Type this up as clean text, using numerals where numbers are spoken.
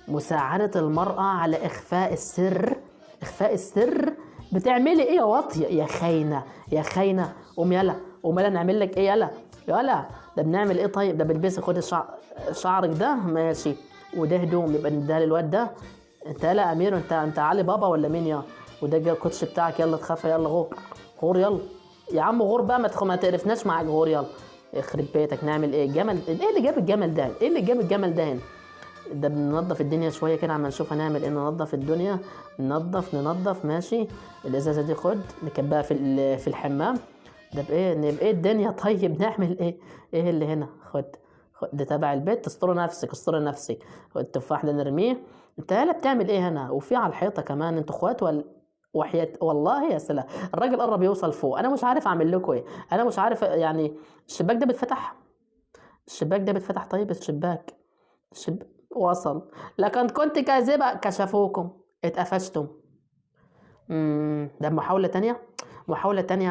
مساعدة المرأة على إخفاء السر. إخفاء السر؟ بتعملي إيه يا واطية يا خاينة يا خاينة؟ قوم يلا، قوم يلا نعمل لك إيه يلا يلا. ده بنعمل إيه طيب؟ ده بلبسي، خد شعرك ده ماشي، وده هدوم يبقى نديها للواد ده. أنت يلا أمير، أنت علي بابا ولا مين يا؟ وده جا الكوتش بتاعك، يلا تخافى، يلا غور غور يلا يا عم غور بقى، ما تقرفناش معاك، غور يلا. يخرب بيتك، نعمل ايه؟ الجمل ايه اللي جاب الجمل ده؟ ايه اللي جاب الجمل ده هنا؟ ده بننضف الدنيا شويه كده، عم نشوف هنعمل ايه. ننضف الدنيا، ننضف ماشي. الازازه دي خد نكبها في الحمام. ده بايه الدنيا طيب؟ نعمل ايه؟ ايه اللي هنا؟ خد ده تبع البيت، استر نفسك استر نفسك. خد التفاح ده نرميه. انت يالا بتعمل ايه هنا؟ وفي على الحيطه كمان، انتوا اخوات ولا؟ وحياة والله يا سلام، الراجل قرب يوصل فوق، انا مش عارف اعمل لكم ايه. انا مش عارف يعني. الشباك ده بيتفتح؟ الشباك ده بيتفتح طيب؟ وصل. لكن كنت كاذبة، كشفوكم اتقفشتم. ده محاولة تانية، محاولة تانية.